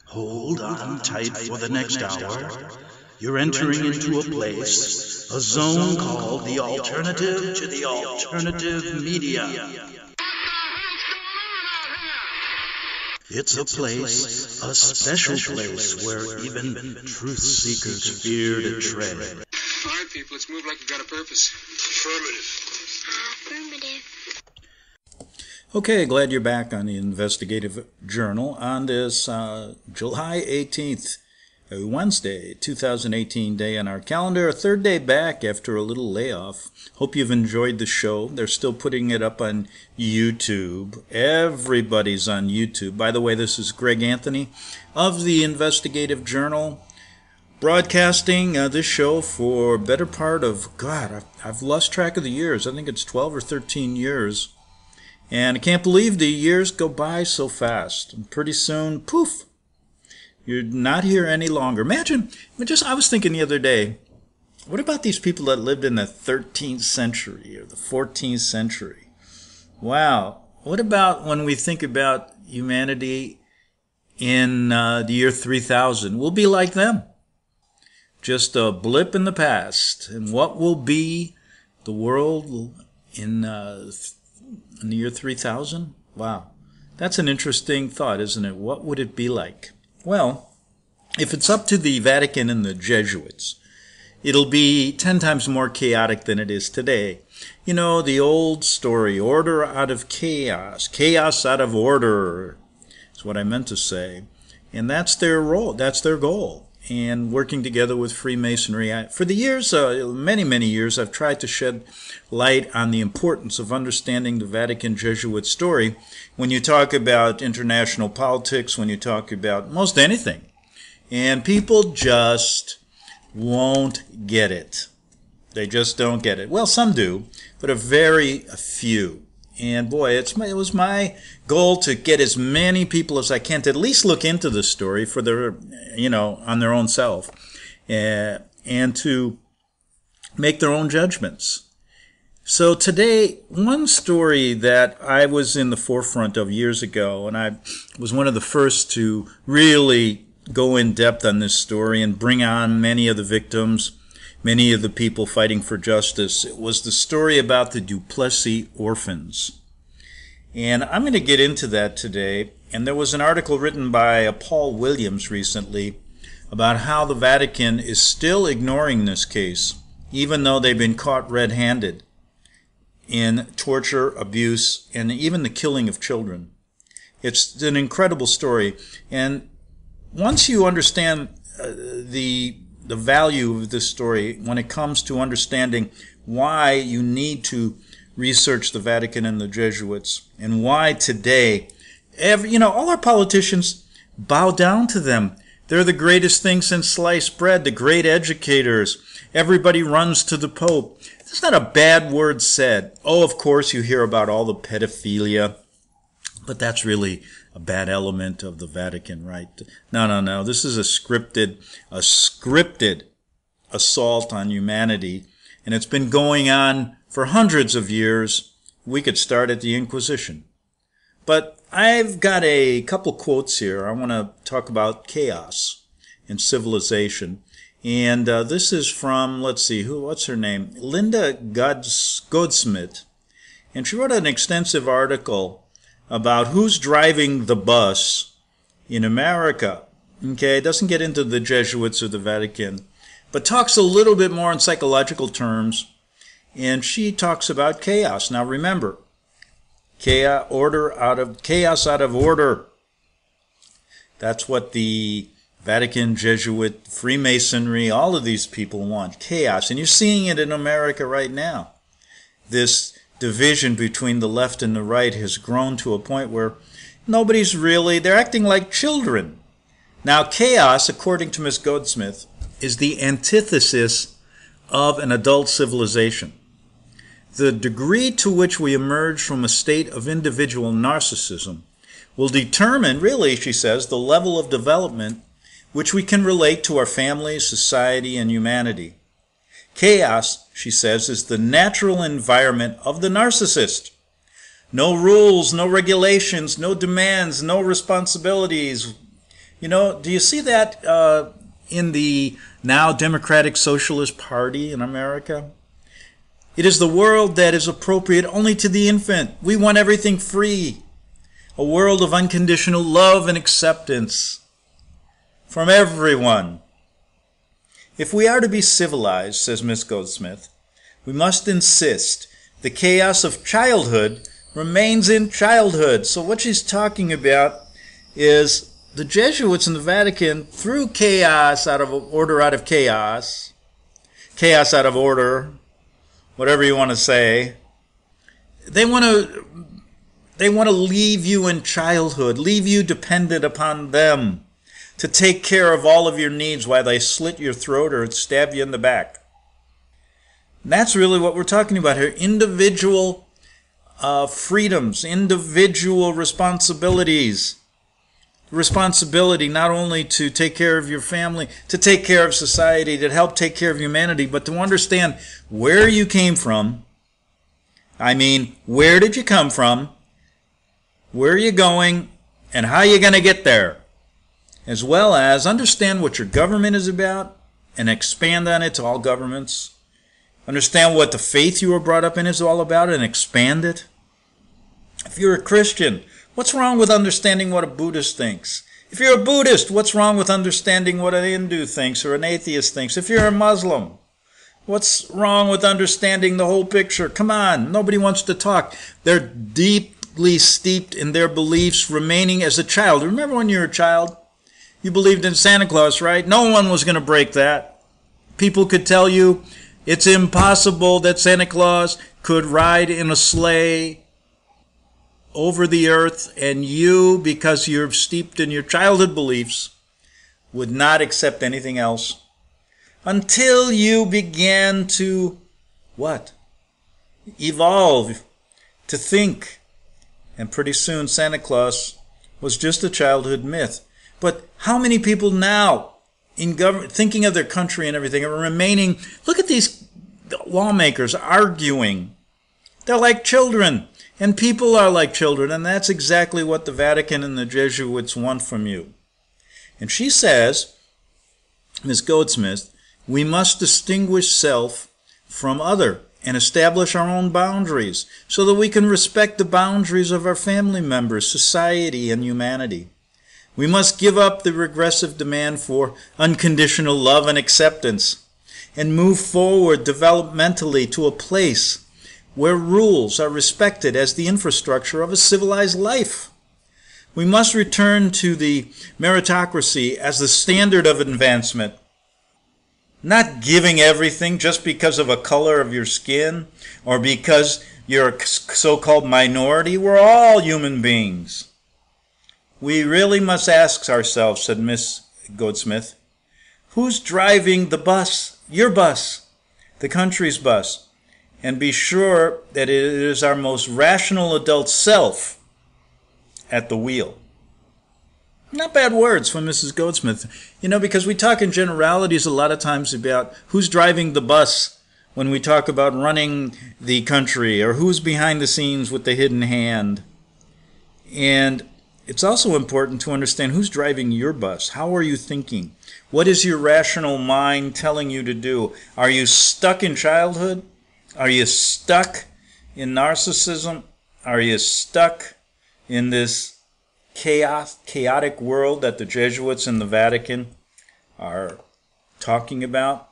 Hold on tight for the next hour. You're entering into a place, a zone called the alternative to the alternative media. It's a place, a special place where even truth seekers fear to tread. All right, people, let's move like we've got a purpose. Affirmative. Okay, glad you're back on the Investigative Journal on this July 18th, Wednesday, 2018 day on our calendar. A third day back after a little layoff. Hope you've enjoyed the show. They're still putting it up on YouTube. Everybody's on YouTube. By the way, this is Greg Anthony of the Investigative Journal, broadcasting this show for better part of, I've lost track of the years. I think it's 12 or 13 years. And I can't believe the years go by so fast. And pretty soon, poof, you're not here any longer. Imagine, I was thinking the other day, what about these people that lived in the 13th century or the 14th century? Wow. What about when we think about humanity in the year 3000? We'll be like them. Just a blip in the past. And what will be the world in the year 3000? Wow. That's an interesting thought, isn't it? What would it be like? Well, if it's up to the Vatican and the Jesuits, it'll be 10 times more chaotic than it is today. You know, the old story, order out of chaos, chaos out of order, is what I meant to say. And that's their role, that's their goal. And working together with Freemasonry. For the years, many, many years, I've tried to shed light on the importance of understanding the Vatican Jesuit story when you talk about international politics, when you talk about most anything. And people just won't get it. They just don't get it. Well, some do, but a few. And boy, it was my goal to get as many people as I can to at least look into the story for their, on their own self, and to make their own judgments. So today, one story that I was in the forefront of years ago, and I was one of the first to really go in depth on this story and bring on many of the victims, many of the people fighting for justice. It was the story about the Duplessis orphans. And I'm going to get into that today. And there was an article written by Paul Williams recently about how the Vatican is still ignoring this case, even though they've been caught red-handed in torture, abuse, and even the killing of children. It's an incredible story. And once you understand the value of this story when it comes to understanding why you need to research the Vatican and the Jesuits, and why today, all our politicians bow down to them. They're the greatest thing since sliced bread, the great educators. Everybody runs to the Pope. There's not a bad word said. Oh, of course, you hear about all the pedophilia, but that's really a bad element of the Vatican, right? No. This is a scripted assault on humanity, and it's been going on for hundreds of years. We could start at the Inquisition. But I've got a couple quotes here. I want to talk about chaos in civilization. And this is from, what's her name? Linda Goldsmith. And she wrote an extensive article about who's driving the bus in America. Okay, it doesn't get into the Jesuits or the Vatican, but talks a little bit more in psychological terms. And she talks about chaos. Now remember, chaos out of order. That's what the Vatican, Jesuit, Freemasonry, all of these people want. Chaos. And you're seeing it in America right now. This division between the left and the right has grown to a point where they're acting like children. Now, chaos, according to Ms. Goldsmith, is the antithesis of an adult civilization. The degree to which we emerge from a state of individual narcissism will determine, really, she says, the level of development which we can relate to our family, society, and humanity. Chaos, she says, is the natural environment of the narcissist. No rules, no regulations, no demands, no responsibilities. Do you see that in the now Democratic Socialist Party in America? It is the world that is appropriate only to the infant. We want everything free. A world of unconditional love and acceptance from everyone. If we are to be civilized, says Miss Goldsmith, we must insist the chaos of childhood remains in childhood. So what she's talking about is the Jesuits in the Vatican threw chaos out of order out of chaos out of order, whatever you want to say. They want to leave you in childhood, leave you dependent upon them to take care of all of your needs while they slit your throat or stab you in the back. And that's really what we're talking about here. Individual freedoms, individual responsibilities. Responsibility not only to take care of your family, to take care of society, to help take care of humanity, but to understand where you came from. I mean, where did you come from? Where are you going? And how are you going to get there? As well as understand what your government is about and expand on it to all governments. Understand what the faith you were brought up in is all about and expand it. If you're a Christian, what's wrong with understanding what a Buddhist thinks? If you're a Buddhist, what's wrong with understanding what an Hindu thinks or an atheist thinks? If you're a Muslim, what's wrong with understanding the whole picture? Come on, nobody wants to talk. They're deeply steeped in their beliefs remaining as a child. Remember when you were a child? You believed in Santa Claus, right? No one was going to break that. People could tell you it's impossible that Santa Claus could ride in a sleigh over the earth, and you, because you're steeped in your childhood beliefs, would not accept anything else until you began to, what? Evolve, to think. And pretty soon Santa Claus was just a childhood myth. But how many people now, in government, thinking of their country and everything, are remaining? Look at these lawmakers arguing. They're like children, and people are like children, and that's exactly what the Vatican and the Jesuits want from you. And she says, Ms. Goldsmith, we must distinguish self from other and establish our own boundaries so that we can respect the boundaries of our family members, society, and humanity. We must give up the regressive demand for unconditional love and acceptance and move forward developmentally to a place where rules are respected as the infrastructure of a civilized life. We must return to the meritocracy as the standard of advancement, not giving everything just because of a color of your skin or because you're a so-called minority. We're all human beings. We really must ask ourselves, said Miss Goldsmith, who's driving the bus, your bus, the country's bus, and be sure that it is our most rational adult self at the wheel. Not bad words from Mrs. Goldsmith, because we talk in generalities a lot of times about who's driving the bus when we talk about running the country or who's behind the scenes with the hidden hand. And it's also important to understand who's driving your bus. How are you thinking? What is your rational mind telling you to do? Are you stuck in childhood? Are you stuck in narcissism? Are you stuck in this chaotic world that the Jesuits in the Vatican are talking about?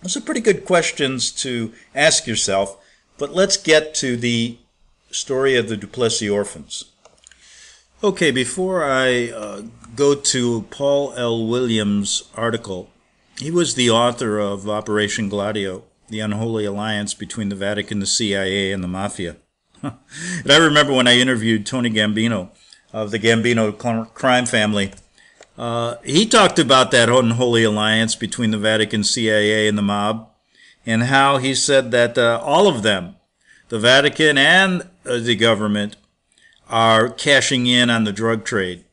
Those are pretty good questions to ask yourself, but let's get to the story of the Duplessis orphans. Okay, before I go to Paul L. Williams' article, he was the author of Operation Gladio, the unholy alliance between the Vatican, the CIA, and the Mafia. And I remember when I interviewed Tony Gambino of the Gambino crime family, he talked about that unholy alliance between the Vatican, CIA, and the mob, and how he said that all of them, the Vatican and the government, are cashing in on the drug trade,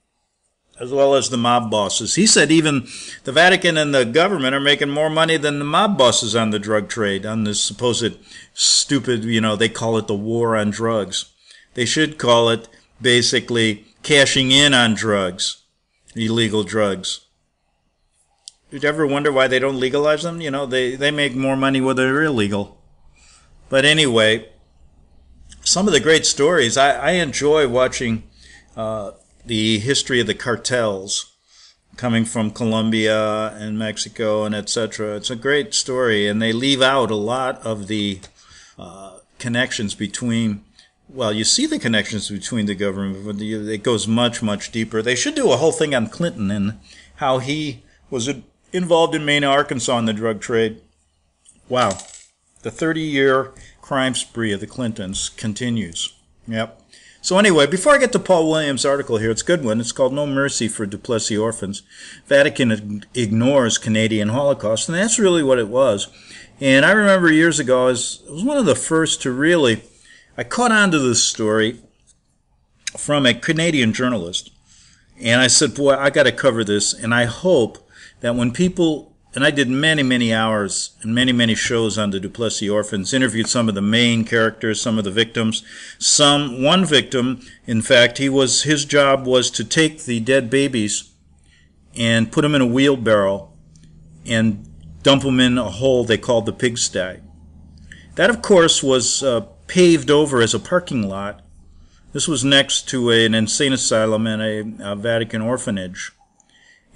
as well as the mob bosses. He said even the Vatican and the government are making more money than the mob bosses on the drug trade, on this supposed stupid, they call it the war on drugs. They should call it basically cashing in on drugs. illegal drugs. Did you ever wonder why they don't legalize them? You know, they make more money when they're illegal. But anyway, some of the great stories, I enjoy watching the history of the cartels coming from Colombia and Mexico and etc. It's a great story, and they leave out a lot of the connections between, well, you see the connections between the government, but it goes much, much deeper. They should do a whole thing on Clinton and how he was involved in Maine, Arkansas in the drug trade. Wow. The 30-year crime spree of the Clintons continues. Yep. So anyway, before I get to Paul Williams' article here, it's a good one. It's called No Mercy for Duplessis Orphans. Vatican ignores Canadian Holocaust, and that's really what it was. And I remember years ago, I was one of the first to really, I caught on to this story from a Canadian journalist. And I said, boy, I got to cover this. And I hope that when people, and I did many, many hours and many, many shows on the Duplessis Orphans, interviewed some of the main characters, some of the victims. One victim, in fact, his job was to take the dead babies and put them in a wheelbarrow and dump them in a hole they called the pigsty. That, of course, was paved over as a parking lot. This was next to an insane asylum and a Vatican orphanage.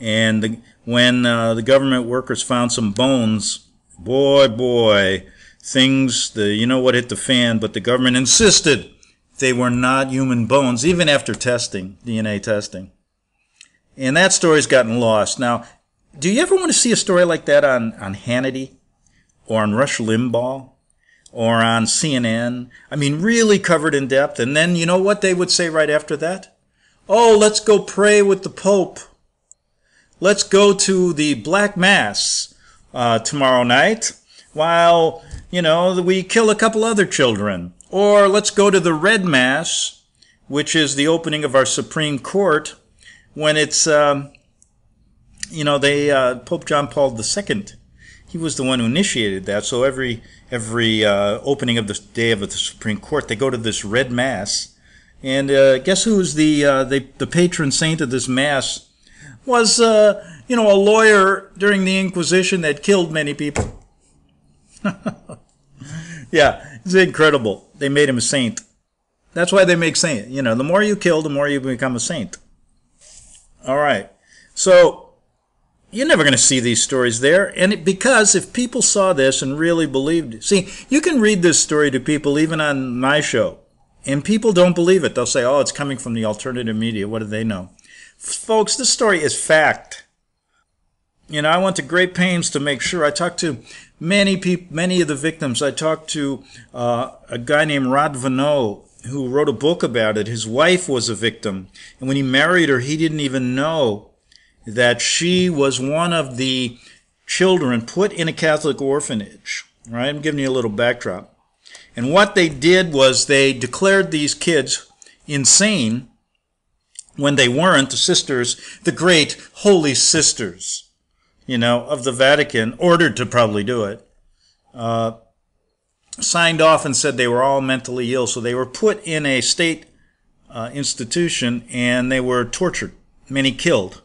And when the government workers found some bones, boy, things, you know what hit the fan, but the government insisted they were not human bones, even after testing, DNA testing. And that story's gotten lost. Now, do you ever want to see a story like that on Hannity or on Rush Limbaugh or on CNN? I mean, really covered in depth. And then you know what they would say right after that? Oh, let's go pray with the Pope. Let's go to the Black Mass tomorrow night while, we kill a couple other children. Or let's go to the Red Mass, which is the opening of our Supreme Court, when it's, Pope John Paul II, he was the one who initiated that. So every opening of the day of the Supreme Court, they go to this Red Mass. And guess who's the patron saint of this Mass? Was, a lawyer during the Inquisition that killed many people. Yeah, it's incredible. They made him a saint. That's why they make saint. The more you kill, the more you become a saint. All right. So, you're never going to see these stories there. And because if people saw this and really believed it. See, you can read this story to people even on my show. And people don't believe it. They'll say, oh, it's coming from the alternative media. What do they know? Folks, this story is fact. I went to great pains to make sure. I talked to many people, many of the victims. I talked to a guy named Rod Vanneau who wrote a book about it. His wife was a victim. And when he married her, he didn't even know that she was one of the children put in a Catholic orphanage. Right? I'm giving you a little backdrop. And what they did was they declared these kids insane when they weren't. The sisters, the great holy sisters, of the Vatican, ordered to probably do it, signed off and said they were all mentally ill. So they were put in a state institution and they were tortured, many killed.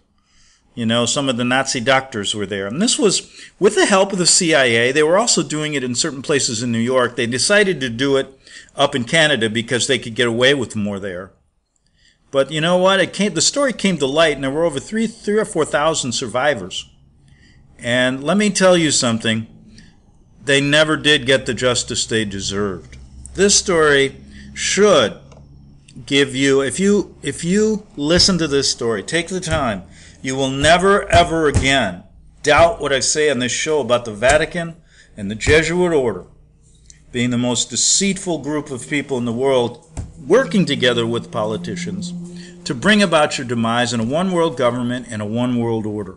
Some of the Nazi doctors were there. And this was with the help of the CIA. They were also doing it in certain places in New York. They decided to do it up in Canada because they could get away with more there. But you know what? The story came to light, and there were over 3,000 or 4,000 survivors. And let me tell you something. They never did get the justice they deserved. This story should give you, if you listen to this story, take the time, you will never, ever again doubt what I say on this show about the Vatican and the Jesuit order being the most deceitful group of people in the world, working together with politicians to bring about your demise in a one-world government and a one-world order.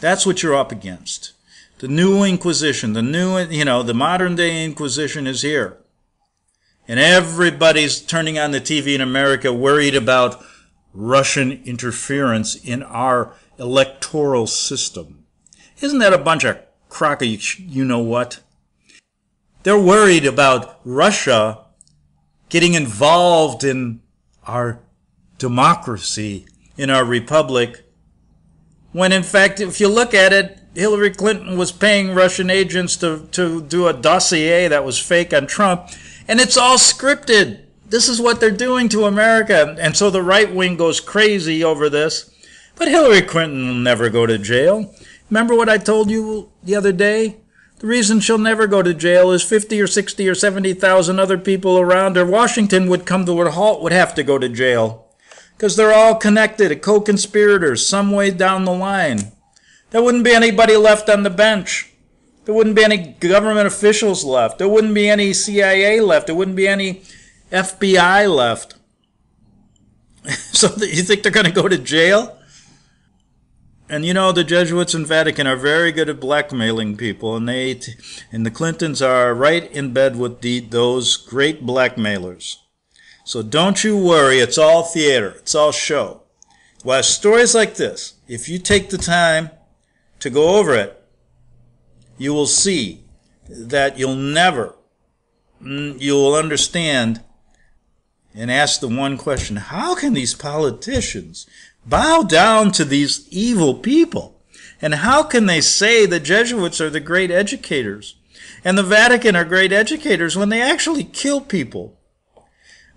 That's what you're up against. The new Inquisition, the modern-day Inquisition is here. And everybody's turning on the TV in America worried about Russian interference in our electoral system. Isn't that a bunch of crock of you-know-what? They're worried about Russia getting involved in our democracy, in our republic, When in fact, if you look at it, Hillary Clinton was paying Russian agents to do a dossier that was fake on Trump, and it's all scripted. This is what they're doing to America. And so the right wing goes crazy over this. But Hillary Clinton will never go to jail. Remember what I told you the other day? The reason she'll never go to jail is 50 or 60 or 70,000 other people around her. Washington would come to a halt, would have to go to jail. Because they're all connected, co-conspirators, some way down the line. There wouldn't be anybody left on the bench. There wouldn't be any government officials left. There wouldn't be any CIA left. There wouldn't be any FBI left. So you think they're going to go to jail? And you know, the Jesuits in Vatican are very good at blackmailing people, and the Clintons are right in bed with those great blackmailers. So don't you worry, it's all theater, it's all show. While stories like this, if you take the time to go over it, you will see that you'll understand and ask the one question: how can these politicians bow down to these evil people? And how can they say the Jesuits are the great educators and the Vatican are great educators when they actually kill people?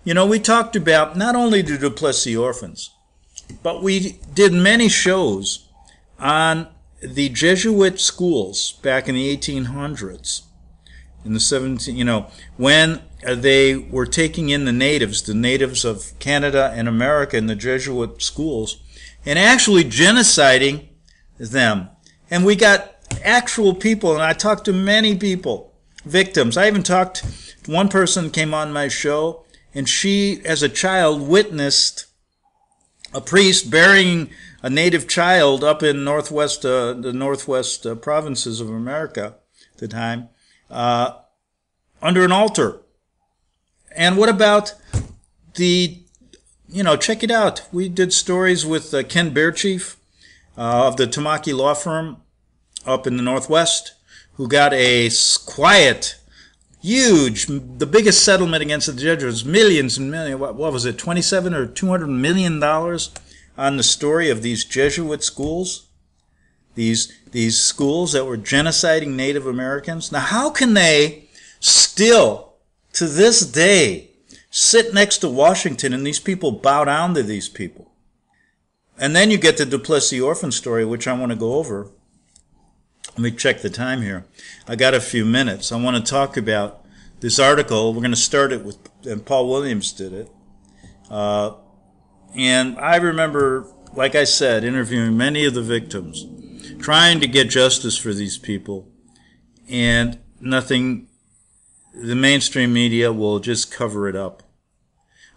You know, we talked about not only the Duplessis orphans, but we did many shows on the Jesuit schools back in the 1800s, in the when they were taking in the natives of Canada and America in the Jesuit schools, and actually genociding them. And we got actual people, and I talked to many people, victims. I even talked, one person came on my show, and she, as a child, witnessed a priest burying a native child up in the northwest provinces of America at the time, under an altar. And what about check it out. We did stories with Ken Bearchief of the Tamaki law firm up in the Northwest, who got a quiet, huge, the biggest settlement against the Jesuits, millions and millions, what was it, 27 or $200 million on the story of these Jesuit schools, these schools that were genociding Native Americans. Now, how can they still, to this day, sit next to Washington and these people bow down to these people? And then you get the Duplessis orphan story, which I want to go over. Let me check the time here. I got a few minutes. I want to talk about this article. We're going to start it with, and Paul Williams did it. And I remember, like I said, interviewing many of the victims, trying to get justice for these people, and nothing, the mainstream media will just cover it up.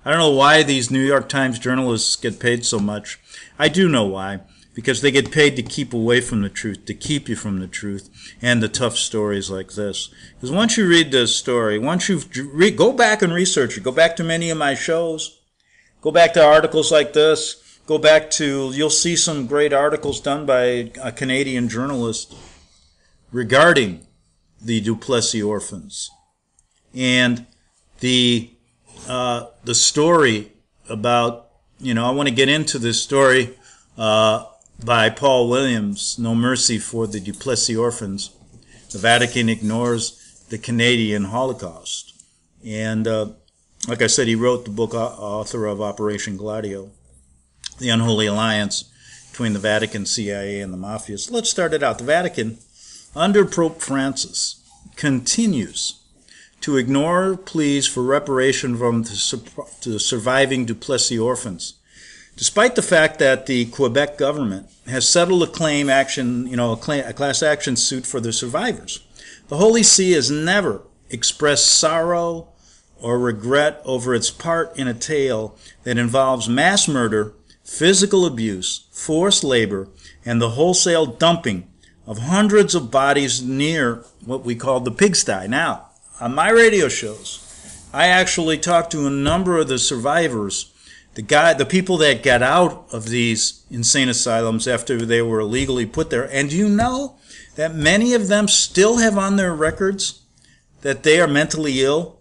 I don't know why these New York Times journalists get paid so much. I do know why. Because they get paid to keep away from the truth, to keep you from the truth, and the tough stories like this. Because once you read this story, once you go back and research it, go back to many of my shows, go back to articles like this, you'll see some great articles done by a Canadian journalist regarding the Duplessis orphans. And the story about, I want to get into this story, by Paul Williams, No Mercy for the Duplessis Orphans. The Vatican ignores the Canadian Holocaust. And like I said, he wrote the book, author of Operation Gladio, the unholy alliance between the Vatican, CIA, and the Mafia. So let's start it out. The Vatican, under Pope Francis, continues to ignore pleas for reparation from the surviving Duplessis orphans, despite the fact that the Quebec government has settled a a class action suit for the survivors. The Holy See has never expressed sorrow or regret over its part in a tale that involves mass murder, physical abuse, forced labor, and the wholesale dumping of hundreds of bodies near what we call the pigsty. Now, on my radio shows, I actually talked to a number of the survivors, the people that got out of these insane asylums after they were illegally put there. And you know that many of them still have on their records that they are mentally ill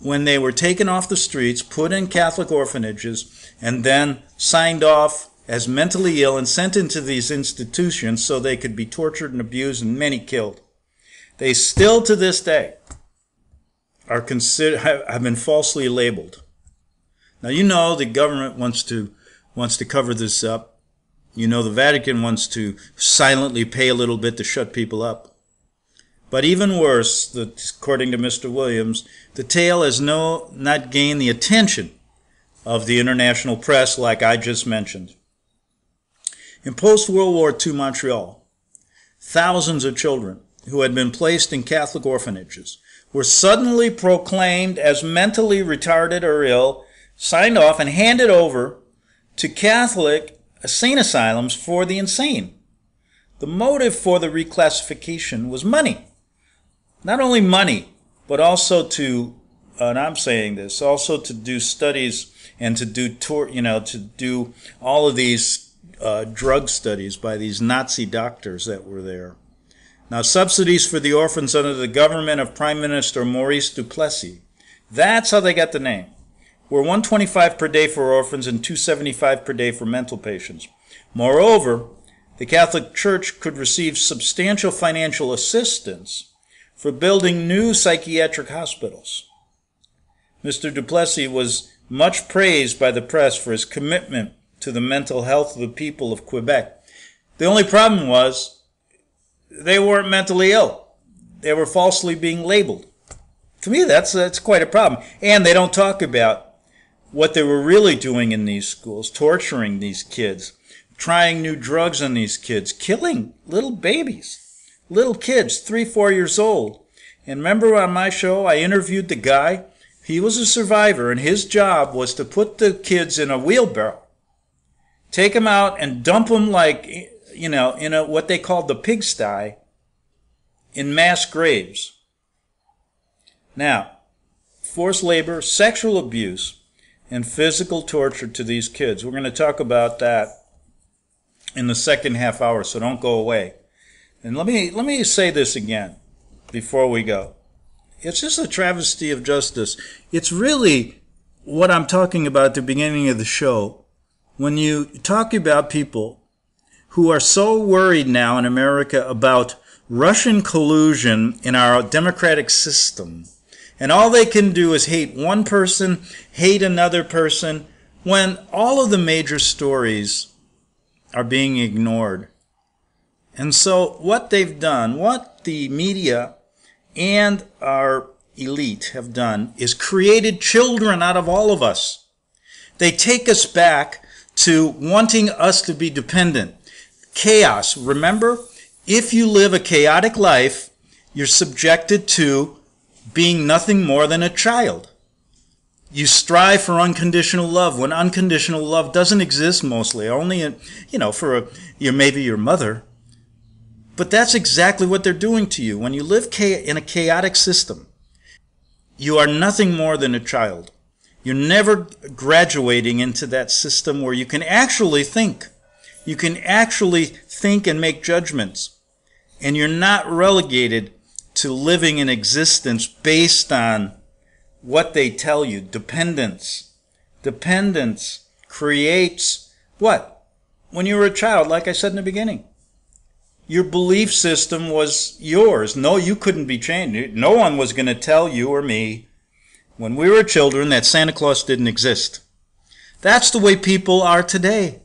when they were taken off the streets, put in Catholic orphanages, and then signed off as mentally ill and sent into these institutions so they could be tortured and abused and many killed. They still to this day are have been falsely labeled. Now you know the government wants to cover this up. You know the Vatican wants to silently pay a little bit to shut people up. But even worse, according to Mr. Williams, the tale has not gained the attention of the international press like I just mentioned. In post-World War II Montreal, thousands of children who had been placed in Catholic orphanages were suddenly proclaimed as mentally retarded or ill, signed off, and handed over to Catholic insane asylums for the insane. The motive for the reclassification was money. Not only money, but also to, and I'm saying this, also to do studies and to do all of these drug studies by these Nazi doctors that were there. Now, subsidies for the orphans under the government of Prime Minister Maurice Duplessis, that's how they got the name, were $125 per day for orphans and $275 per day for mental patients. Moreover, the Catholic Church could receive substantial financial assistance for building new psychiatric hospitals. Mr. Duplessis was much praised by the press for his commitment to the mental health of the people of Quebec. The only problem was they weren't mentally ill. They were falsely being labeled. To me, that's quite a problem. And they don't talk about what they were really doing in these schools, torturing these kids, trying new drugs on these kids, killing little babies, little kids, 3-4 years old. And remember on my show, I interviewed the guy. He was a survivor, and his job was to put the kids in a wheelbarrow, take them out and dump them like, in what they called the pigsty, in mass graves. Now, forced labor, sexual abuse, and physical torture to these kids. We're going to talk about that in the second half hour, so don't go away. And let me say this again before we go. It's just a travesty of justice. It's really what I'm talking about at the beginning of the show. When you talk about people who are so worried now in America about Russian collusion in our democratic system, and all they can do is hate one person, hate another person, when all of the major stories are being ignored. And so what they've done, what the media and our elite have done, is created children out of all of us. They take us back to wanting us to be dependent. Chaos. Remember, if you live a chaotic life, you're subjected to being nothing more than a child. You strive for unconditional love when unconditional love doesn't exist mostly, only, for maybe your mother. But that's exactly what they're doing to you. When you live in a chaotic system, you are nothing more than a child. You're never graduating into that system where you can actually think. You can actually think and make judgments. And you're not relegated to living an existence based on what they tell you. Dependence. Dependence creates what? When you were a child, like I said in the beginning, your belief system was yours. No, you couldn't be changed. No one was going to tell you or me when we were children that Santa Claus didn't exist. That's the way people are today.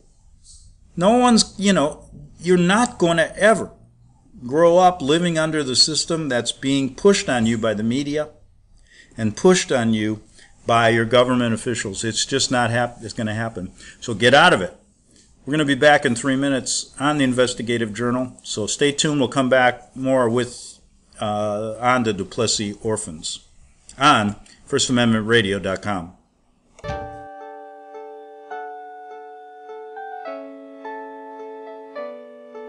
No one's, you're not going to ever grow up living under the system that's being pushed on you by the media and pushed on you by your government officials. It's just not it's going to happen. So get out of it. We're going to be back in 3 minutes on the Investigative Journal. So stay tuned. We'll come back more with on the Duplessis Orphans on FirstAmendmentRadio.com.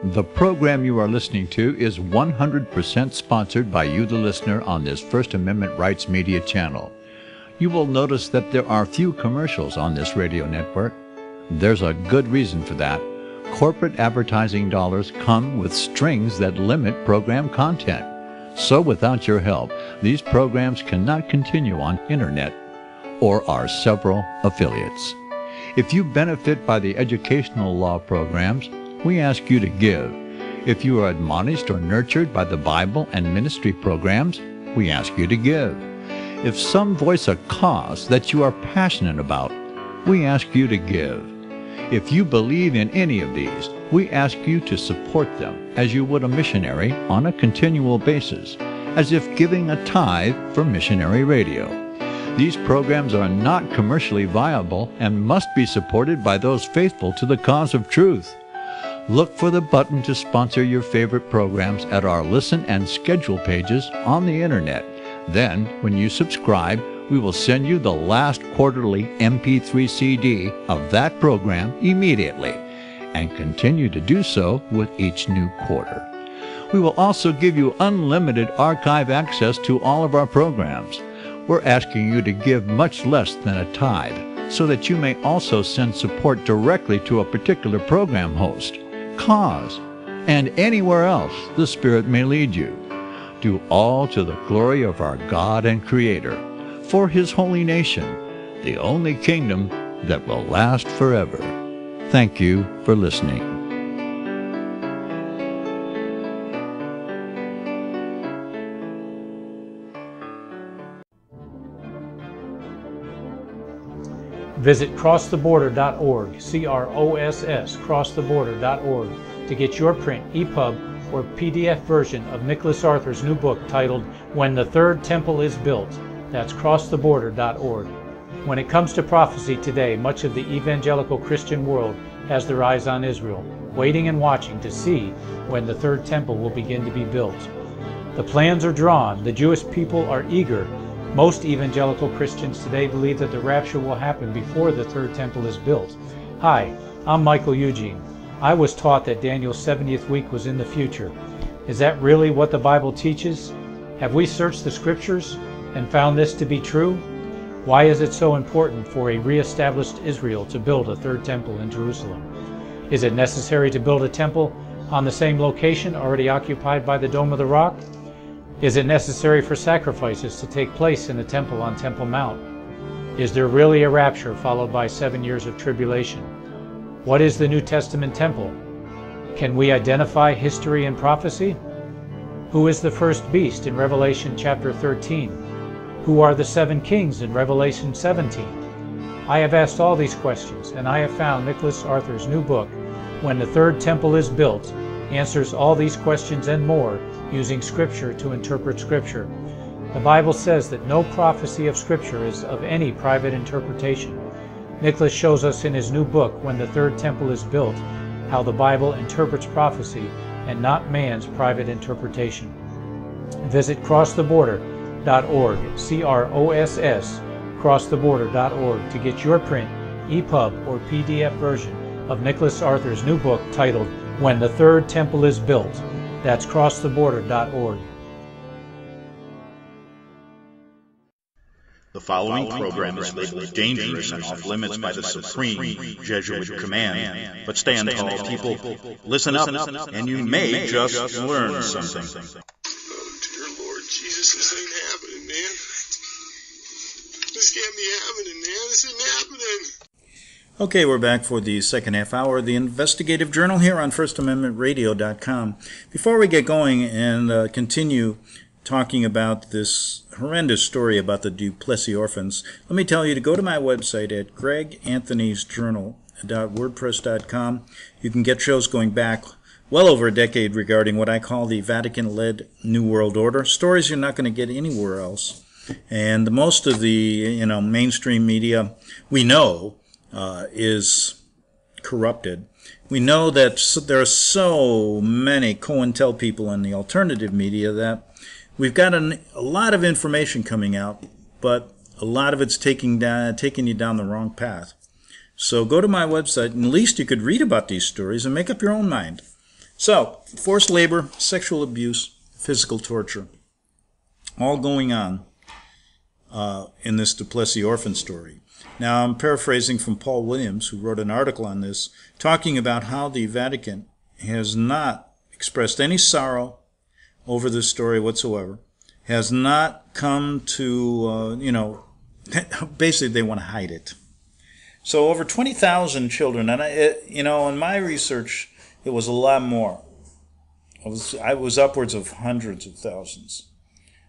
The program you are listening to is 100% sponsored by you, the listener, on this First Amendment Rights Media channel. You will notice that there are few commercials on this radio network. There's a good reason for that. Corporate advertising dollars come with strings that limit program content. So without your help, these programs cannot continue on internet or our several affiliates. If you benefit by the educational law programs, we ask you to give. If you are admonished or nurtured by the Bible and ministry programs, we ask you to give. If some voice a cause that you are passionate about, we ask you to give. If you believe in any of these, we ask you to support them as you would a missionary on a continual basis, as if giving a tithe for missionary radio. These programs are not commercially viable and must be supported by those faithful to the cause of truth. Look for the button to sponsor your favorite programs at our listen and schedule pages on the internet. Then, when you subscribe, we will send you the last quarterly MP3 CD of that program immediately, and continue to do so with each new quarter. We will also give you unlimited archive access to all of our programs. We're asking you to give much less than a tithe, so that you may also send support directly to a particular program host, cause, and anywhere else the Spirit may lead you. Do all to the glory of our God and Creator, for His holy nation, the only kingdom that will last forever. Thank you for listening. Visit crosstheborder.org, CROSS, crosstheborder.org, to get your print, EPUB, or PDF version of Nicholas Arthur's new book titled When the Third Temple is Built. That's crosstheborder.org. When it comes to prophecy today, much of the evangelical Christian world has their eyes on Israel, waiting and watching to see when the third temple will begin to be built. The plans are drawn. The Jewish people are eager. Most evangelical Christians today believe that the rapture will happen before the third temple is built. Hi, I'm Michael Eugene. I was taught that Daniel's 70th week was in the future. Is that really what the Bible teaches? Have we searched the Scriptures and found this to be true? Why is it so important for a re-established Israel to build a third temple in Jerusalem? Is it necessary to build a temple on the same location already occupied by the Dome of the Rock? Is it necessary for sacrifices to take place in the temple on Temple Mount? Is there really a rapture followed by 7 years of tribulation? What is the New Testament temple? Can we identify history and prophecy? Who is the first beast in Revelation chapter 13? Who are the 7 kings in Revelation 17? I have asked all these questions, and I have found Nicholas Arthur's new book, When the Third Temple is Built, answers all these questions and more using Scripture to interpret Scripture. The Bible says that no prophecy of Scripture is of any private interpretation. Nicholas shows us in his new book, When the Third Temple is Built, how the Bible interprets prophecy and not man's private interpretation. Visit crosstheborder.org, CROSS, crosstheborder.org, to get your print, EPUB, or PDF version of Nicholas Arthur's new book titled When the Third Temple is Built. That's crosstheborder.org. The following program is labeled dangerous and off limits by the supreme Jesuit command. But stand tall, people. Listen up, and you may just learn something. Oh, dear Lord Jesus, this ain't happening, man. This can't be happening, man. This isn't happening. Okay, we're back for the second half hour of the Investigative Journal here on FirstAmendmentRadio.com. Before we get going and continue talking about this horrendous story about the Duplessis orphans, let me tell you to go to my website at greganthonysjournal.wordpress.com. You can get shows going back well over a decade regarding what I call the Vatican-led New World Order, stories you're not going to get anywhere else. And most of the mainstream media we know is corrupted. We know that there are so many COINTEL people in the alternative media that we've got a lot of information coming out, but a lot of it's taking you down the wrong path. So go to my website, and at least you could read about these stories and make up your own mind. So, forced labor, sexual abuse, physical torture, all going on in this Duplessis orphan story. Now, I'm paraphrasing from Paul Williams, who wrote an article on this, talking about how the Vatican has not expressed any sorrow over this story whatsoever, has not come to, basically they want to hide it. So over 20,000 children, and in my research, it was a lot more. I was upwards of hundreds of thousands,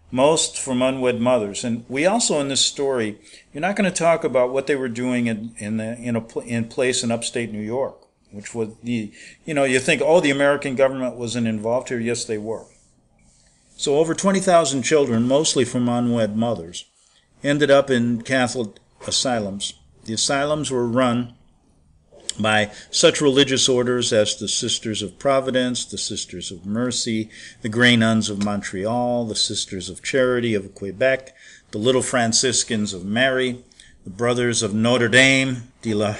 most from unwed mothers. And we also, in this story, you're not going to talk about what they were doing in place in upstate New York, which was you think, oh, the American government wasn't involved here. Yes, they were. So over 20,000 children, mostly from unwed mothers, ended up in Catholic asylums. The asylums were run by such religious orders as the Sisters of Providence, the Sisters of Mercy, the Grey Nuns of Montreal, the Sisters of Charity of Quebec, the Little Franciscans of Mary, the Brothers of Notre Dame I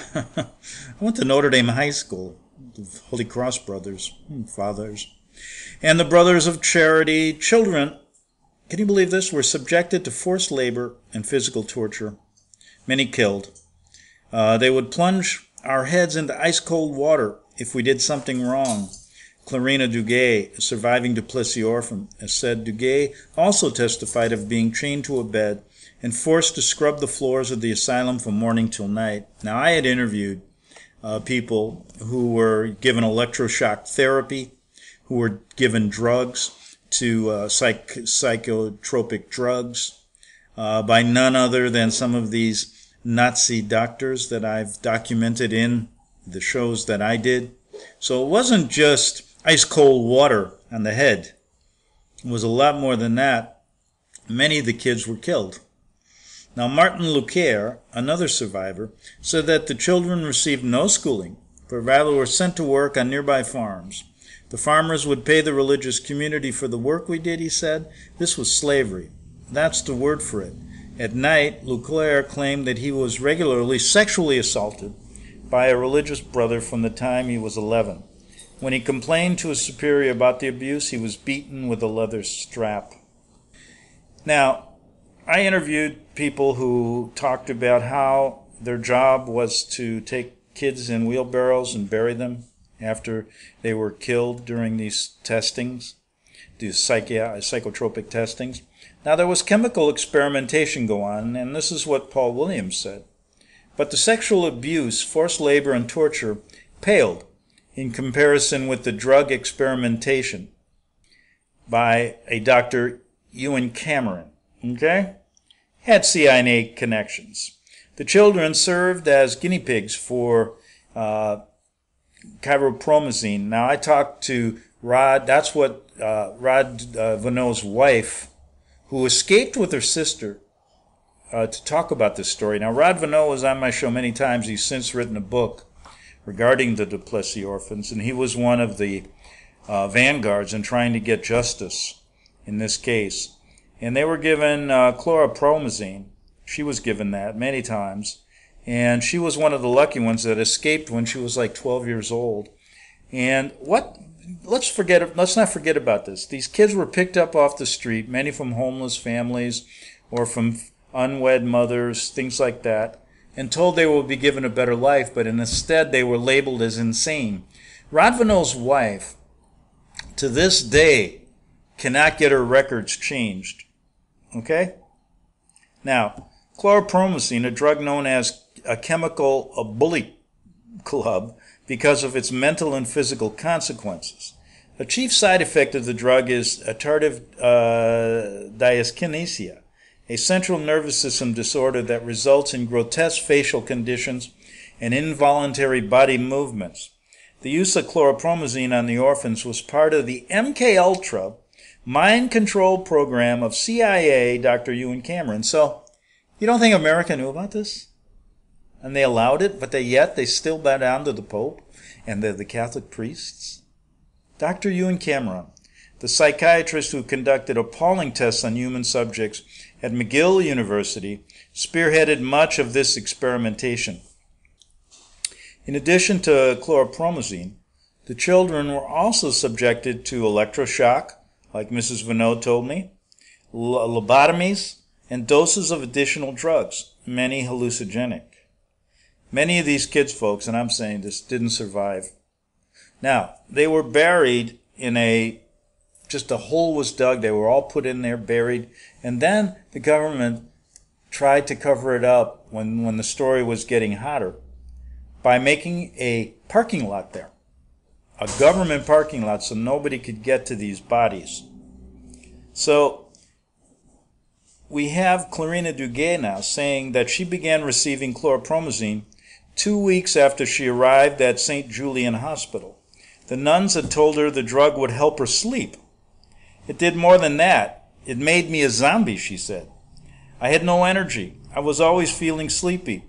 went to Notre Dame High School, the Holy Cross Brothers, Fathers, and the Brothers of Charity. Children, can you believe this, were subjected to forced labor and physical torture, many killed. They would plunge our heads into ice-cold water if we did something wrong. Clarina Duguay, a surviving Duplessis orphan, has said Duguay also testified of being chained to a bed and forced to scrub the floors of the asylum from morning till night. Now, I had interviewed people who were given electroshock therapy, who were given drugs to psychotropic drugs by none other than some of these Nazi doctors that I've documented in the shows that I did. So it wasn't just ice cold water on the head. It was a lot more than that. Many of the kids were killed. Now, Martin Lucaire, another survivor, said that the children received no schooling, but rather were sent to work on nearby farms. The farmers would pay the religious community for the work we did, he said. This was slavery. That's the word for it. At night, Lucaire claimed that he was regularly sexually assaulted by a religious brother from the time he was 11. When he complained to his superior about the abuse, he was beaten with a leather strap. Now, I interviewed people who talked about how their job was to take kids in wheelbarrows and bury them after they were killed during these testings, these psychotropic testings. Now, there was chemical experimentation go on, and this is what Paul Williams said. But the sexual abuse, forced labor, and torture paled in comparison with the drug experimentation by a Dr. Ewan Cameron, had CIA connections. The children served as guinea pigs for chiropromazine. Now, I talked to Rod, that's what Rod Vanneau's wife, who escaped with her sister, to talk about this story. Now, Rod Vanneau was on my show many times. He's since written a book regarding the Duplessis orphans, and he was one of the vanguards in trying to get justice in this case. And they were given chloropromazine. She was given that many times, and she was one of the lucky ones that escaped when she was like 12 years old. And let's not forget about this. These kids were picked up off the street, many from homeless families or from unwed mothers, things like that, and told they would be given a better life, but instead they were labeled as insane. Rod Vanneau's wife, to this day, cannot get her records changed. Okay? Now, chloropromazine, a drug known as a chemical bully club because of its mental and physical consequences. A chief side effect of the drug is tardive dyskinesia, a central nervous system disorder that results in grotesque facial conditions and involuntary body movements. The use of chloropromazine on the orphans was part of the MKUltra mind control program of CIA Dr. Ewan Cameron. So, you don't think America knew about this? And they allowed it, but yet they still bow down to the Pope and the Catholic priests? Dr. Ewan Cameron, the psychiatrist who conducted appalling tests on human subjects at McGill University, spearheaded much of this experimentation. In addition to chloropromazine, the children were also subjected to electroshock, like Mrs. Vanneau told me, lobotomies, and doses of additional drugs, many hallucinogenic. Many of these kids, folks, and I'm saying this, didn't survive. Now, they were buried in just a hole was dug. They were all put in there, buried. And then the government tried to cover it up when the story was getting hotter. by making a parking lot there, a government parking lot, so nobody could get to these bodies. So we have Clarina Duguay now saying that she began receiving chlorpromazine 2 weeks after she arrived at St. Julian Hospital. The nuns had told her the drug would help her sleep. It did more than that. It made me a zombie, she said. I had no energy. I was always feeling sleepy.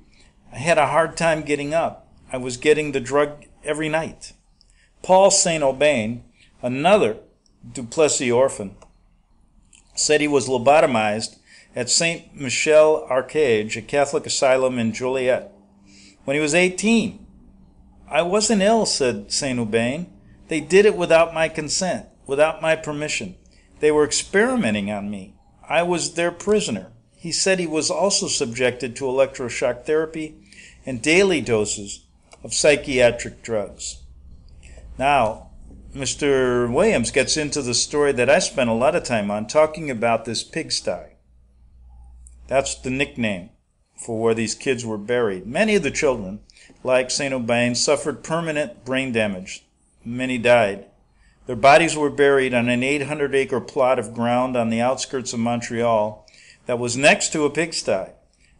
I had a hard time getting up. I was getting the drug every night. Paul St. Aubin, another Duplessis orphan, said he was lobotomized at St. Michel Archange, a Catholic asylum in Joliet, when he was 18. I wasn't ill, said St. Aubin. They did it without my consent, without my permission. They were experimenting on me. I was their prisoner. He said he was also subjected to electroshock therapy and daily doses of psychiatric drugs. Now, Mr. Williams gets into the story that I spent a lot of time on, talking about this pigsty. That's the nickname for where these kids were buried. Many of the children, like St. Aubin, suffered permanent brain damage. Many died. Their bodies were buried on an 800-acre plot of ground on the outskirts of Montreal that was next to a pigsty.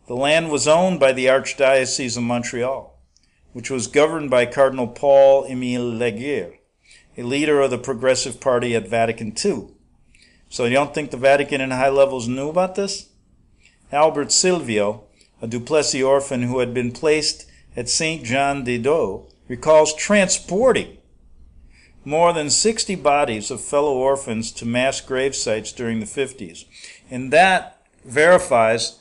The land was owned by the Archdiocese of Montreal, which was governed by Cardinal Paul-Émile Laguerre, a leader of the Progressive Party at Vatican II. So you don't think the Vatican and high levels knew about this? Albert Silvio, a Duplessis orphan who had been placed at Saint Jean de Dieu, recalls transporting more than 60 bodies of fellow orphans to mass grave sites during the 50s. And that verifies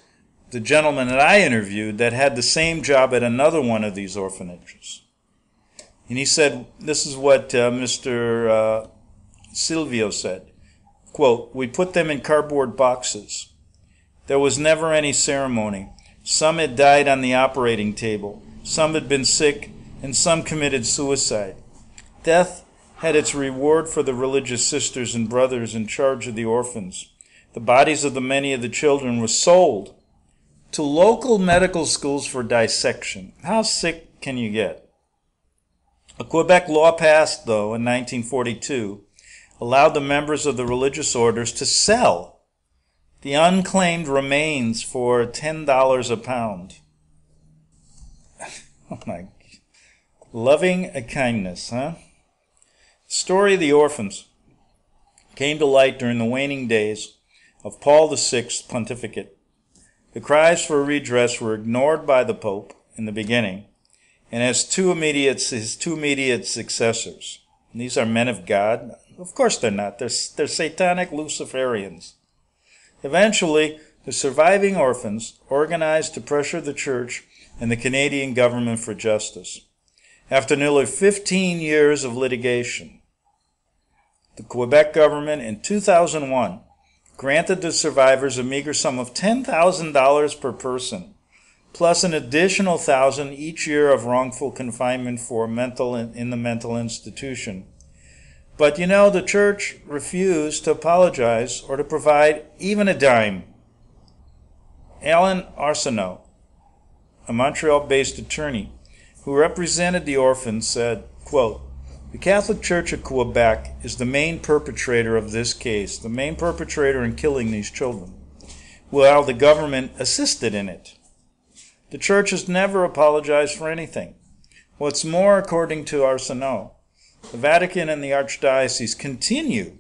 the gentleman that I interviewed that had the same job at another one of these orphanages. And he said, this is what Mr. Silvio said, quote, "We put them in cardboard boxes. There was never any ceremony. Some had died on the operating table. Some had been sick, and some committed suicide. Death had its reward for the religious sisters and brothers in charge of the orphans. The bodies of the many of the children were sold to local medical schools for dissection." How sick can you get? A Quebec law passed, though, in 1942, allowed the members of the religious orders to sell the unclaimed remains for $10 a pound. Oh my, loving a kindness, huh? The story of the orphans came to light during the waning days of Paul VI's pontificate. The cries for redress were ignored by the Pope in the beginning, and his two immediate successors. And these are men of God. Of course they're not. They're satanic Luciferians. Eventually, the surviving orphans organized to pressure the Church and the Canadian government for justice. After nearly 15 years of litigation, the Quebec government in 2001 granted the survivors a meager sum of $10,000 per person, plus an additional $1,000 each year of wrongful confinement for in the mental institution. But you know, the Church refused to apologize or to provide even a dime. Alan Arsenault, a Montreal-based attorney who represented the orphans, said, quote, "The Catholic Church of Quebec is the main perpetrator of this case, the main perpetrator in killing these children, while the government assisted in it. The Church has never apologized for anything. What's more, according to Arsenault, the Vatican and the Archdiocese continue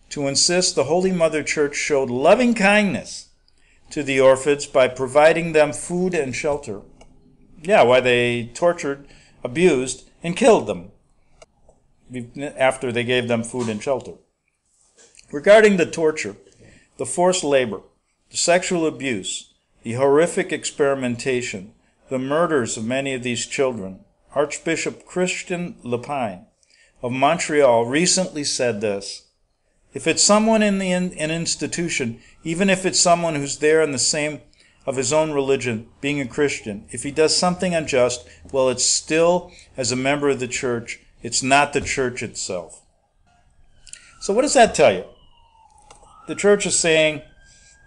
to insist the Holy Mother Church showed loving kindness to the orphans by providing them food and shelter. Yeah, why they tortured, abused, and killed them after they gave them food and shelter. Regarding the torture, the forced labor, the sexual abuse, the horrific experimentation, the murders of many of these children, Archbishop Christian Lepine of Montreal recently said this: "If it's someone in an institution, even if it's someone who's there in the same of his own religion, being a Christian, if he does something unjust, well, it's still as a member of the Church. It's not the Church itself." So what does that tell you? The Church is saying,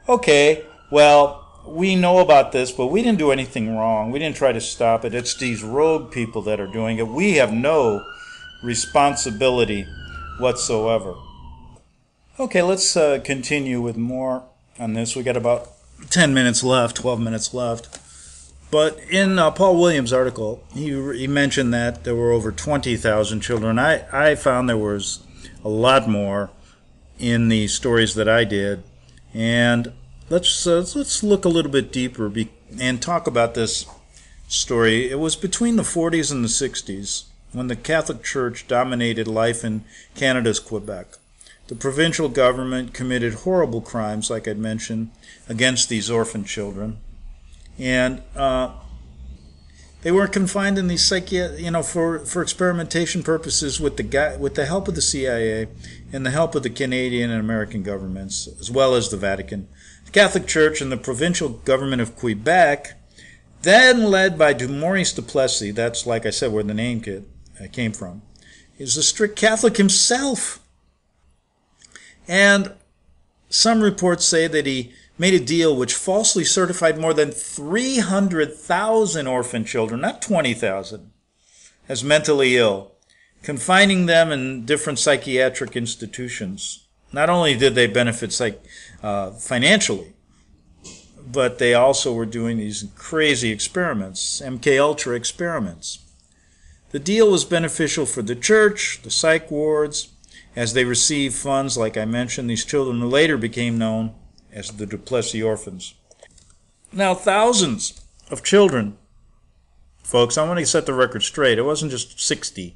okay, well, we know about this, but we didn't do anything wrong. We didn't try to stop it. It's these rogue people that are doing it. We have no responsibility whatsoever. Okay, let's continue with more on this. We got about 10 minutes left, 12 minutes left. But in Paul Williams' article, he mentioned that there were over 20,000 children. I found there was a lot more in the stories that I did. And let's look a little bit deeper and talk about this story. It was between the 40s and the 60s when the Catholic Church dominated life in Canada's Quebec. The provincial government committed horrible crimes, like I'd mentioned, against these orphan children. And they were confined in these for experimentation purposes with the help of the CIA and the help of the Canadian and American governments, as well as the Vatican. The Catholic Church and the provincial government of Quebec, then led by Maurice Duplessis, that's, like I said, where the name came from, is a strict Catholic himself. And some reports say that he made a deal which falsely certified more than 300,000 orphan children, not 20,000, as mentally ill, confining them in different psychiatric institutions. Not only did they benefit financially, but they also were doing these crazy experiments, MKUltra experiments. The deal was beneficial for the church, the psych wards. As they received funds, like I mentioned, these children later became known as the Duplessis Orphans. Now, thousands of children, folks, I want to set the record straight. It wasn't just 60,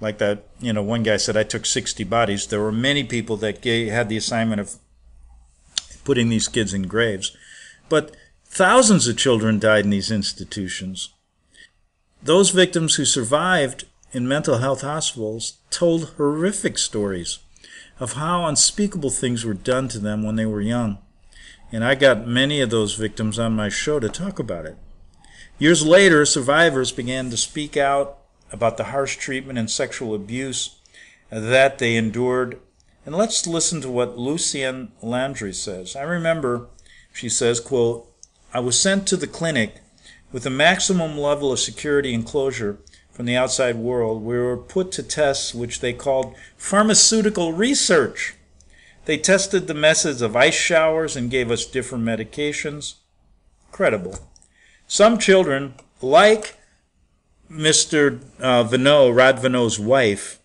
like that, one guy said, I took 60 bodies. There were many people that had the assignment of putting these kids in graves. But thousands of children died in these institutions. Those victims who survived in mental health hospitals told horrific stories of how unspeakable things were done to them when they were young. And I got many of those victims on my show to talk about it. Years later, survivors began to speak out about the harsh treatment and sexual abuse that they endured. And let's listen to what Lucienne Landry says. I remember, she says, quote, I was sent to the clinic with a maximum level of security and closure from the outside world. We were put to tests which they called pharmaceutical research. They tested the methods of ice showers and gave us different medications. Credible. Some children, like Mr. Rod Vanneau's wife,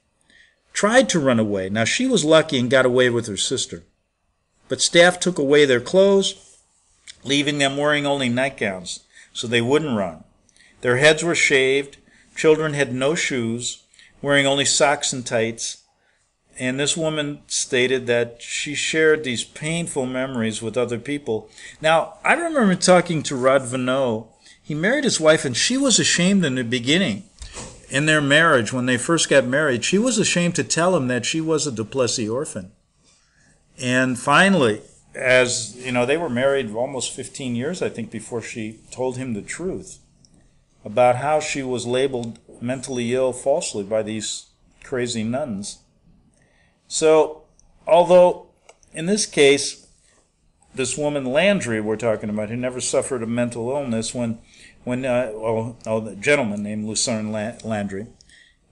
tried to run away. Now, she was lucky and got away with her sister. But staff took away their clothes, leaving them wearing only nightgowns so they wouldn't run. Their heads were shaved. Children had no shoes, wearing only socks and tights. And this woman stated that she shared these painful memories with other people. Now, I remember talking to Rod Vanneau. He married his wife, and she was ashamed in the beginning. In their marriage, when they first got married, she was ashamed to tell him that she was a Duplessis orphan. And finally, as they were married almost 15 years, I think, before she told him the truth about how she was labeled mentally ill falsely by these crazy nuns. So, although in this case, this woman Landry we're talking about, who never suffered a mental illness, the gentleman named Lucerne Landry,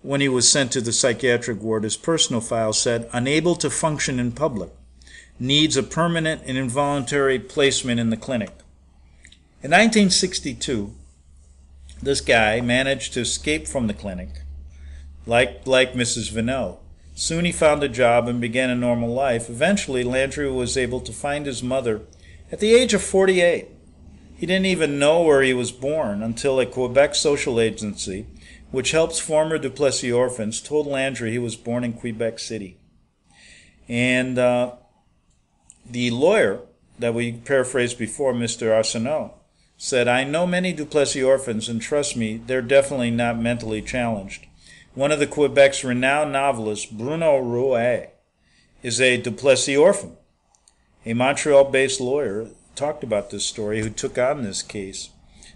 when he was sent to the psychiatric ward, his personal file said, unable to function in public, needs a permanent and involuntary placement in the clinic. In 1962, this guy managed to escape from the clinic, like Mrs. Vanneau. Soon he found a job and began a normal life. Eventually, Landry was able to find his mother at the age of 48. He didn't even know where he was born until a Quebec social agency, which helps former Duplessis orphans, told Landry he was born in Quebec City. And the lawyer that we paraphrased before, Mr. Arsenault, said, I know many Duplessis orphans, and trust me, they're definitely not mentally challenged. One of the Quebec's renowned novelists, Bruno Rouet, is a Duplessis orphan. A Montreal-based lawyer talked about this story who took on this case.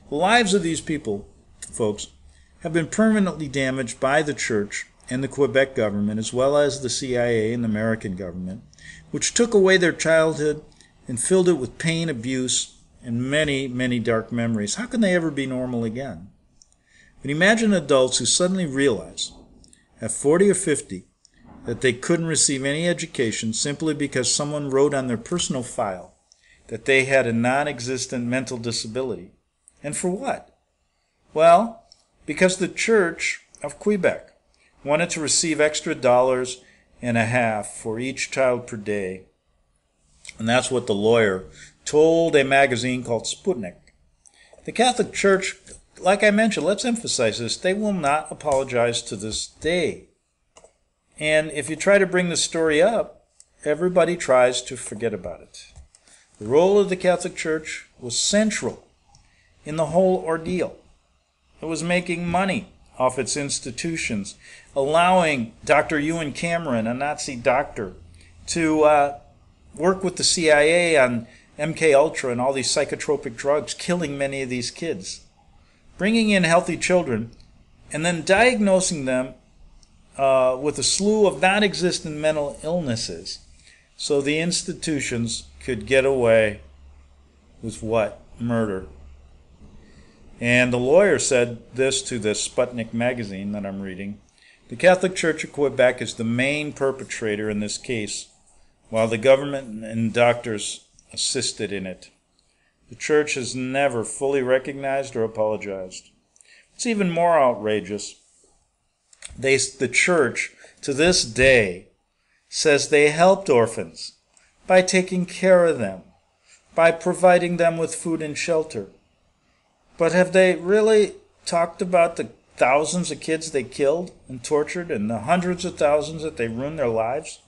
The lives of these people, folks, have been permanently damaged by the church and the Quebec government, as well as the CIA and the American government, which took away their childhood and filled it with pain, abuse, and many, many dark memories. How can they ever be normal again? But imagine adults who suddenly realize at 40 or 50 that they couldn't receive any education simply because someone wrote on their personal file that they had a non-existent mental disability. And for what? Well, because the Church of Quebec wanted to receive extra $1.50 for each child per day. And that's what the lawyer told a magazine called Sputnik. The Catholic Church, like I mentioned, let's emphasize this, they will not apologize to this day. And if you try to bring the story up, everybody tries to forget about it. The role of the Catholic Church was central in the whole ordeal. It was making money off its institutions, allowing Dr. Ewan Cameron, a Nazi doctor, to work with the CIA on MK Ultra and all these psychotropic drugs, killing many of these kids, bringing in healthy children, and then diagnosing them with a slew of non-existent mental illnesses, so the institutions could get away with what? Murder. And the lawyer said this to the Sputnik magazine that I'm reading: the Catholic Church of Quebec is the main perpetrator in this case, while the government and doctors assisted in it. The Church has never fully recognized or apologized. It's even more outrageous. The Church, to this day, says they helped orphans by taking care of them, by providing them with food and shelter. But have they really talked about the thousands of kids they killed and tortured and the hundreds of thousands that they ruined their lives?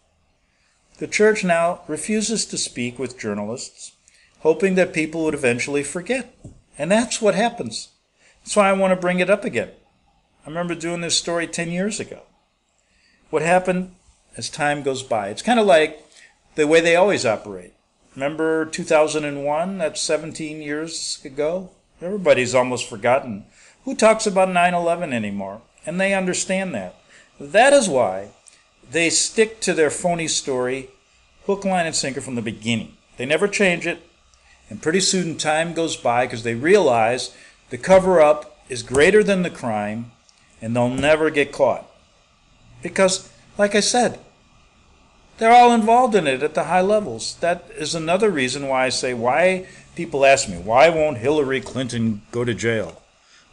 The Church now refuses to speak with journalists, hoping that people would eventually forget. And that's what happens. That's why I want to bring it up again. I remember doing this story 10 years ago. What happened as time goes by? It's kind of like the way they always operate. Remember 2001? That's 17 years ago? Everybody's almost forgotten. Who talks about 9/11 anymore? And they understand that. That is why they stick to their phony story, hook, line, and sinker from the beginning. They never change it. And pretty soon time goes by because they realize the cover-up is greater than the crime, and they'll never get caught. Because, like I said, they're all involved in it at the high levels. That is another reason why I say, why people ask me, why won't Hillary Clinton go to jail?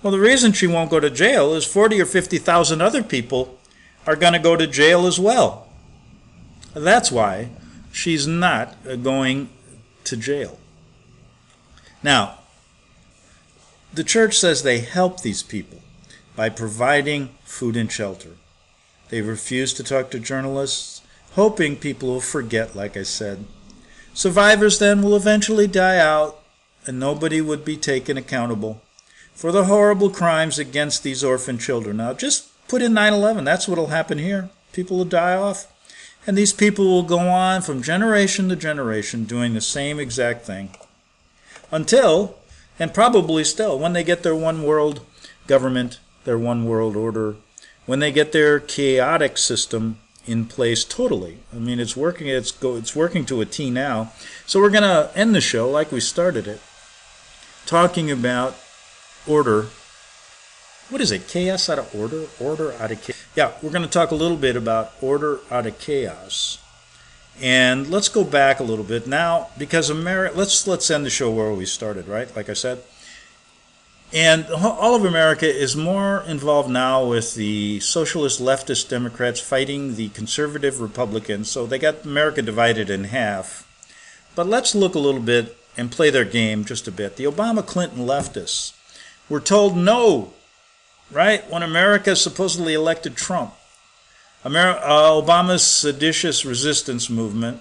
Well, the reason she won't go to jail is 40 or 50,000 other people are going to go to jail as well. That's why she's not going to jail. Now, the Church says they help these people by providing food and shelter. They refuse to talk to journalists, hoping people will forget, like I said. Survivors then will eventually die out, and nobody would be taken accountable for the horrible crimes against these orphan children. Now, just put in 9/11. That's what will happen here. People will die off, and these people will go on from generation to generation doing the same exact thing until, and probably still, when they get their one world government, their one world order, when they get their chaotic system in place totally. I mean, it's working. It's working to a T now. So we're going to end the show like we started it, talking about order. What is it? Chaos out of order? Order out of chaos? Yeah, we're going to talk a little bit about order out of chaos. And let's go back a little bit now, because let's end the show where we started, right? Like I said. And all of America is more involved now with the socialist leftist Democrats fighting the conservative Republicans. So they got America divided in half. But let's look a little bit and play their game just a bit. The Obama-Clinton leftists were told no, right, when America supposedly elected Trump. Obama's seditious resistance movement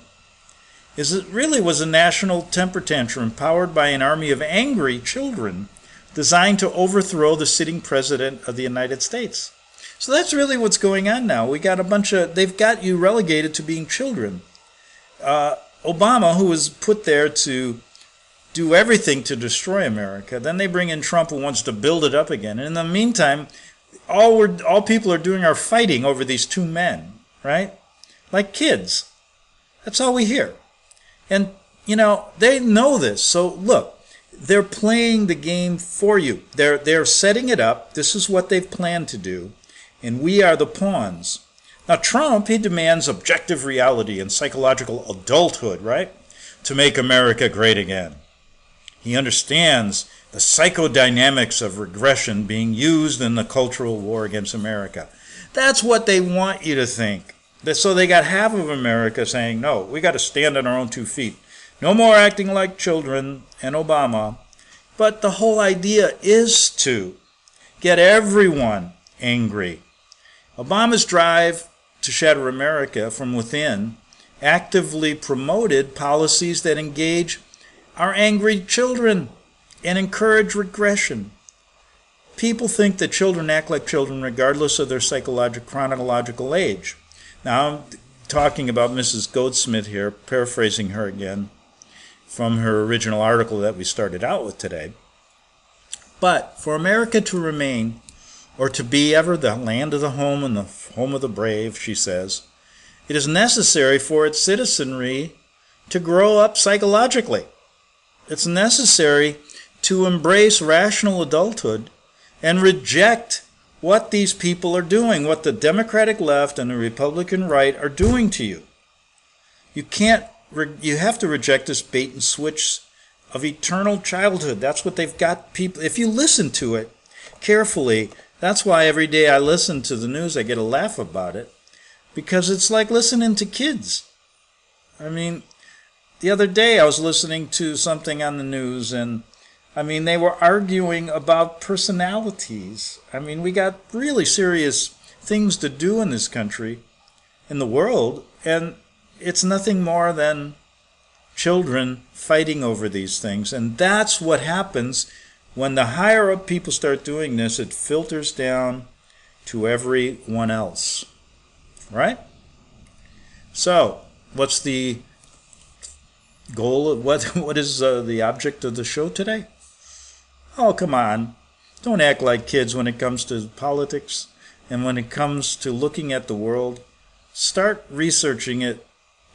really was a national temper tantrum powered by an army of angry children designed to overthrow the sitting president of the United States. So that's really what's going on now. We got they've got you relegated to being children. Obama, who was put there to do everything to destroy America, then they bring in Trump, who wants to build it up again. And in the meantime, all people are doing are fighting over these two men, right? Like kids. That's all we hear. And, they know this. So look, They're playing the game for you. They're setting it up. This is what they've planned to do, and we are the pawns. Now, Trump, he demands objective reality and psychological adulthood, right? To make America great again. He understands the psychodynamics of regression being used in the cultural war against America. That's what they want you to think. So they got half of America saying, no, we got to stand on our own 2 feet. No more acting like children and Obama. But the whole idea is to get everyone angry. Obama's drive to shatter America from within actively promoted policies that engage our angry children and encourage regression. People think that children act like children regardless of their chronological age. Now, I'm talking about Mrs. Goldsmith here, paraphrasing her again from her original article that we started out with today. But for America to remain, or to be ever the land of the home and the home of the brave, she says, it is necessary for its citizenry to grow up psychologically. It's necessary to embrace rational adulthood and reject what these people are doing, what the Democratic left and the Republican right are doing to you. You have to reject this bait and switch of eternal childhood. That's what they've got people. If you listen to it carefully, that's why every day I listen to the news, I get a laugh about it, because it's like listening to kids. I mean, the other day I was listening to something on the news, and they were arguing about personalities. We got really serious things to do in this country, in the world, and it's nothing more than children fighting over these things. And that's what happens when the higher up people start doing this. It filters down to everyone else. Right? So, what's the goal? What is the object of the show today? Oh, come on. Don't act like kids when it comes to politics and when it comes to looking at the world. Start researching it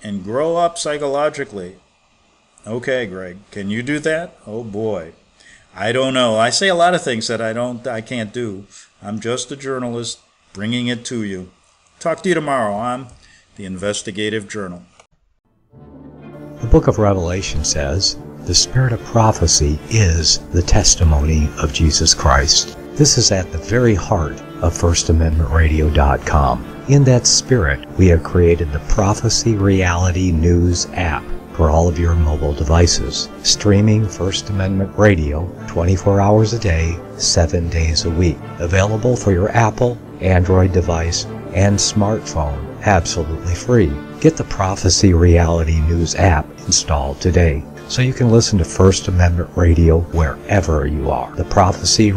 and grow up psychologically. Okay, Greg, can you do that? Oh boy. I don't know. I say a lot of things that I can't do. I'm just a journalist bringing it to you. Talk to you tomorrow on the Investigative Journal. The book of Revelation says, the spirit of prophecy is the testimony of Jesus Christ. This is at the very heart of FirstAmendmentRadio.com. In that spirit, we have created the Prophecy Reality News app for all of your mobile devices, streaming First Amendment Radio 24 hours a day, 7 days a week. Available for your Apple, Android device, and smartphone, absolutely free. Get the Prophecy Reality News app installed today so you can listen to First Amendment Radio wherever you are. The Prophecy.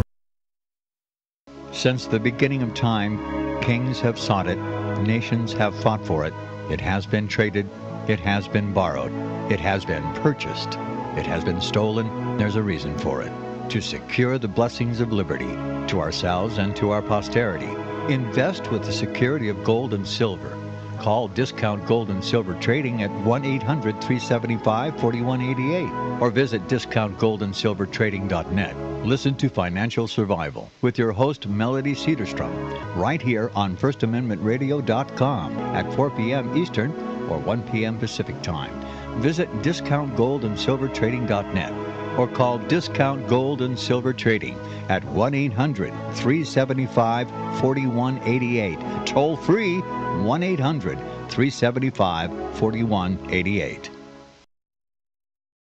Since the beginning of time, kings have sought it, nations have fought for it. It has been traded, it has been borrowed, it has been purchased, it has been stolen. There's a reason for it. To secure the blessings of liberty to ourselves and to our posterity. Invest with the security of gold and silver. Call Discount Gold and Silver Trading at 1-800-375-4188 or visit discountgoldandsilvertrading.net. Listen to Financial Survival with your host Melody Cedarstrom right here on FirstAmendmentRadio.com at 4 p.m. Eastern or 1 p.m. Pacific Time. Visit discountgoldandsilvertrading.net or call Discount Gold and Silver Trading at 1-800-375-4188. Toll free 1-800-375-4188.